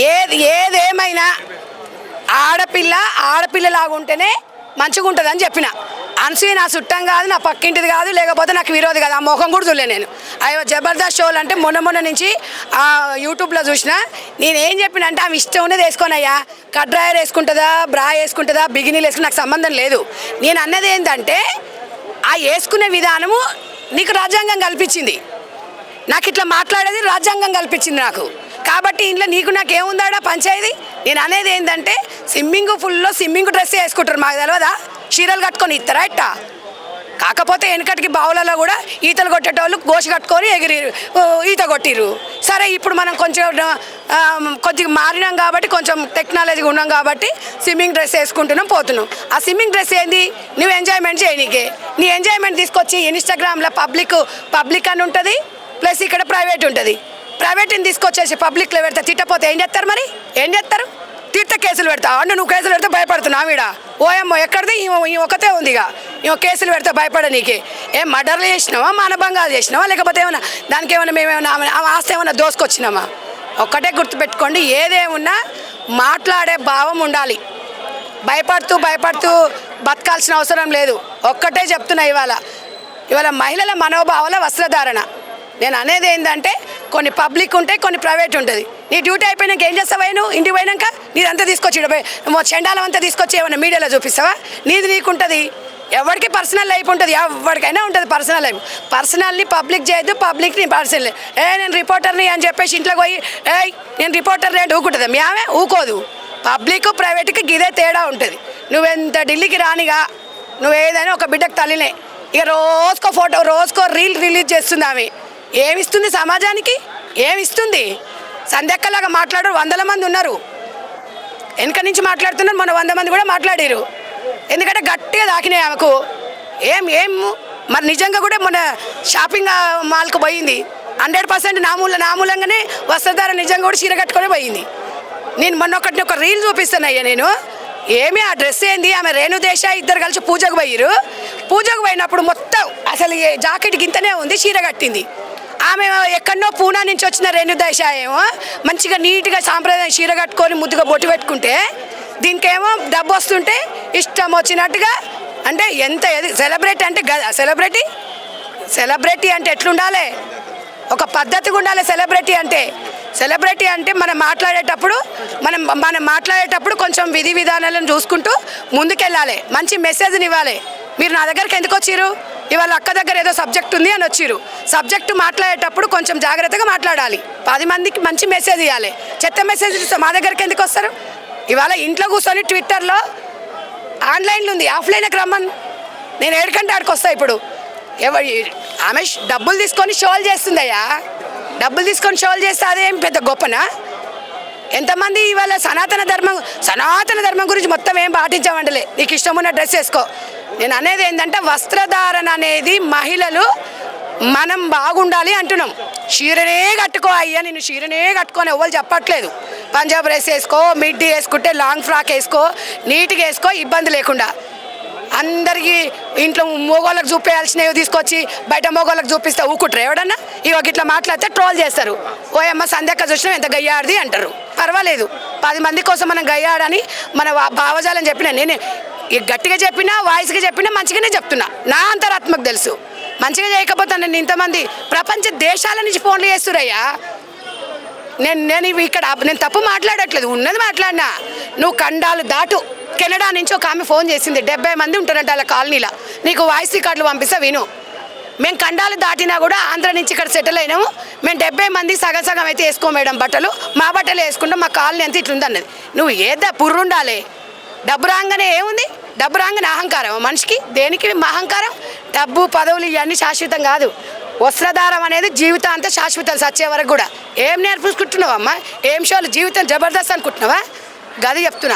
ఏదేమైనా ఆడపిల్లలాగా ఉంటేనే మంచిగా ఉంటుందని చెప్పిన. అనసూయ నా చుట్టం కాదు, నా పక్కింటిది కాదు, లేకపోతే నాకు విరోధి కాదు. ఆ మొహం కూడా చూడలే నేను. అయ్యో జబర్దస్త్ షోలు అంటే మొన్న నుంచి యూట్యూబ్లో చూసిన. నేను ఏం చెప్పిన అంటే ఆమె ఇష్టం ఉన్నది వేసుకోనయ్యా, కట్ డ్రాయర్ వేసుకుంటుందా, బ్రా వేసుకుంటుందా, బిగినీలు వేసుకుని నాకు సంబంధం లేదు. నేను అన్నది ఏంటంటే ఆ వేసుకునే విధానము నీకు రాజ్యాంగం కల్పించింది, నాకు ఇట్లా మాట్లాడేది రాజ్యాంగం కల్పించింది నాకు. కాబట్టి ఇంట్లో నీకు నాకేముందాడా పంచాయతీ. నేను అనేది ఏంటంటే స్విమ్మింగ్ డ్రెస్ వేసుకుంటారు, మాకు తెలియదా? చీరలు కట్టుకొని ఇస్తారా ఇట్టా? కాకపోతే వెనకటికి బావులలో కూడా ఈతలు కొట్టేటోళ్ళు గోషి కట్టుకొని ఈత కొట్టిర్రు. సరే ఇప్పుడు మనం కొద్దిగా మారినాం కాబట్టి, కొంచెం టెక్నాలజీగా ఉన్నాం కాబట్టి స్విమ్మింగ్ డ్రెస్ వేసుకుంటున్నాం, పోతున్నాం. ఆ స్విమ్మింగ్ డ్రెస్ ఏంది? నువ్వు ఎంజాయ్మెంట్ చేయనీకే. నీ ఎంజాయ్మెంట్ తీసుకొచ్చి ఇన్స్టాగ్రామ్లో పబ్లిక్ అని ఉంటుంది, ప్లస్ ఇక్కడ ప్రైవేట్ ఉంటుంది. ప్రైవేట్ని తీసుకొచ్చేసి పబ్లిక్లో పెడతా తిట్టపోతే ఏం చేస్తారు? మరి ఏం చేస్తారు? తీర్థ కేసులు పెడతా అంటే నువ్వు కేసులు పెడితే భయపడుతున్నావు. ఈడ ఓయమ్మో ఎక్కడిది ఈ ఒకతే ఉంది, ఇక కేసులు పెడితే భయపడ నీకే. ఏం మర్డర్లు చేసినావా, మానభంగాలు చేసినావా, లేకపోతే ఏమన్నా దానికి ఏమైనా మేమేమన్నా ఆస్తి ఏమైనా దోసుకొచ్చినామా? ఒక్కటే గుర్తుపెట్టుకోండి, ఏదేమున్నా మాట్లాడే భావం ఉండాలి. భయపడుతూ బతకాల్సిన అవసరం లేదు. ఒక్కటే చెప్తున్నా, ఇవాళ మహిళల మనోభావాల వస్త్రధారణ. నేను అనేది ఏంటంటే కొన్ని పబ్లిక్ ఉంటాయి, కొన్ని ప్రైవేట్ ఉంటుంది. నీ డ్యూటీ అయిపోయినాక ఏం చేస్తావా? నువ్వు ఇంటికి పోయినాక నీదంతా తీసుకొచ్చి చెండాలం అంతా తీసుకొచ్చి ఏమైనా మీడియాలో చూపిస్తావా? నీకుంటుంది. ఎవరికి పర్సనల్ లైఫ్ ఉంటుంది, ఎవరికైనా ఉంటుంది పర్సనల్ లైఫ్. పర్సనల్ని పబ్లిక్ చేయొద్దు, పబ్లిక్ని పర్సనల్. నేను రిపోర్టర్ని అని చెప్పేసి ఇంట్లోకి పోయి నేను రిపోర్టర్ని అంటే ఊకుంటుంది. మీ ఆమె ఊకోదు. పబ్లిక్ ప్రైవేట్కి ఇదే తేడా ఉంటుంది. నువ్వెంత ఢిల్లీకి రానిగా, నువ్వు ఏదైనా ఒక బిడ్డకు తల్లినే. ఇక రోజుకో ఫోటో, రోజుకో రీల్ రిలీజ్ చేస్తుంది ఆమె. ఏమిస్తుంది సమాజానికి? ఏమిస్తుంది? సంధ్యక్కలాగా మాట్లాడరు 100 మంది ఉన్నారు, వెనక నుంచి మాట్లాడుతున్నారు. మన 100 మంది కూడా మాట్లాడారు. ఎందుకంటే గట్టిగా తాకినాయి ఆమెకు. ఏం మరి నిజంగా కూడా మన షాపింగ్ మాల్కు పోయింది. 100% నామూలంగానే వస్త్రధార నిజంగా కూడా చీర కట్టుకొని పోయింది. నేను మొన్న ఒక రీల్ చూపిస్తానయ్యా. నేను ఏమి ఆ డ్రెస్ ఏంది? ఆమె రేణుదేశ ఇద్దరు కలిసి పూజకు పోయిరు. పూజకు పోయినప్పుడు మొత్తం అసలు జాకెట్ గింతనే ఉంది, చీర కట్టింది. ఆమె ఎక్కడో పూనా నుంచి వచ్చిన రేణుదేశ ఏమో మంచిగా నీట్గా సాంప్రదాయ చీర కట్టుకొని ముద్దుగా బొట్టు పెట్టుకుంటే, దీనికేమో డబ్బు వస్తుంటే ఇష్టం వచ్చినట్టుగా. అంటే ఎంత సెలబ్రిటీ అంటే సెలబ్రిటీ అంటే ఎట్లుండాలి? ఒక పద్ధతిగా ఉండాలి. సెలబ్రిటీ అంటే మనం మాట్లాడేటప్పుడు కొంచెం విధి విధానాలను చూసుకుంటూ ముందుకెళ్ళాలి, మంచి మెసేజ్ని ఇవ్వాలి. మీరు నా దగ్గరికి ఎందుకు వచ్చిరు? ఇవాళ అక్క దగ్గర ఏదో సబ్జెక్ట్ ఉంది అని వచ్చిరు. సబ్జెక్టు మాట్లాడేటప్పుడు కొంచెం జాగ్రత్తగా మాట్లాడాలి. 10 మందికి మంచి మెసేజ్ ఇవ్వాలి. చెత్త మెసేజ్ ఇస్తే మా దగ్గరికి ఎందుకు వస్తారు? ఇవాళ ఇంట్లో కూర్చొని ట్విట్టర్లో ఆన్లైన్లో ఉంది, ఆఫ్లైన్కి రమ్మని. నేను 7 గంటల ఆడికి వస్తా. ఇప్పుడు ఆమె డబ్బులు తీసుకొని షోలు చేస్తుందయ్యా. డబ్బులు తీసుకొని షోలు చేస్తే అదేం పెద్ద గొప్పనా? ఎంతమంది ఇవాళ సనాతన ధర్మం గురించి మొత్తం ఏం పాటించామంటలే. నీకు ఇష్టం ఉన్న డ్రెస్ వేసుకో. నేను అనేది ఏంటంటే వస్త్రధారణ అనేది మహిళలు మనం బాగుండాలి అంటున్నాం. చీరనే కట్టుకో అయ్యా, నేను చీరనే కట్టుకొని ఎవరు చెప్పట్లేదు. పంజాబ్ డ్రెస్ వేసుకో, మిడ్డీ వేసుకుంటే లాంగ్ ఫ్రాక్ వేసుకో, నీట్గా వేసుకో, ఇబ్బంది లేకుండా. అందరికీ ఇంట్లో మగవాళ్ళకి చూపేయాల్సినవి తీసుకొచ్చి బయట మగవాళ్ళకి చూపిస్తే ఊకుంటారు ఎవడన్నా? ఇవాళ ఇట్లా మాట్లాడితే ట్రోల్ చేస్తారు. ఓయమ్మ సంధ్యక్క చూసినా ఎంత గయ్యాడిది అంటారు. పర్వాలేదు, 10 మంది కోసం మనం గయ్యాడని మన భావజాలని చెప్పినా, నేను గట్టిగా చెప్పినా వాయిస్గా చెప్పినా మంచిగానే చెప్తున్నా. నా అంతరాత్మకు తెలుసు. మంచిగా చేయకపోతే నేను ఇంతమంది ప్రపంచ దేశాల నుంచి ఫోన్లు చేస్తురయ్యా. నేను తప్పు మాట్లాడట్లేదు, ఉన్నది మాట్లాడినా. నువ్వు ఖండాలు దాటు. కెనడా నుంచి ఒక ఆమె ఫోన్ చేసింది, 70 మంది ఉంటారంట వాళ్ళ కాలనీలో. నీకు వాయిస్ రికార్డులు పంపిస్తా విను. మేము ఖండాలు దాటినా కూడా ఆంధ్ర నుంచి ఇక్కడ సెటిల్ అయినాము. మేము 70 మంది సగం అయితే వేసుకో మేడం బట్టలు, మా బట్టలు వేసుకుంటాం, మా కాలనీ అంతా ఇట్లుంది అన్నది. నువ్వు పుర్రుండాలి. డబ్బు రాగానే ఏముంది? డబ్బు రాగానే అహంకారం మనిషికి. దేనికి అహంకారం? డబ్బు పదవులు ఇవన్నీ శాశ్వతం కాదు. వస్త్రధారం అనేది జీవితాంతం శాశ్వతం, సచ్చే వరకు కూడా. ఏం నేర్పుకుంటున్నావమ్మా? ఏం షోలు? జీవితం జబర్దస్త్ అనుకుంటున్నావా? గది చెప్తున్నా.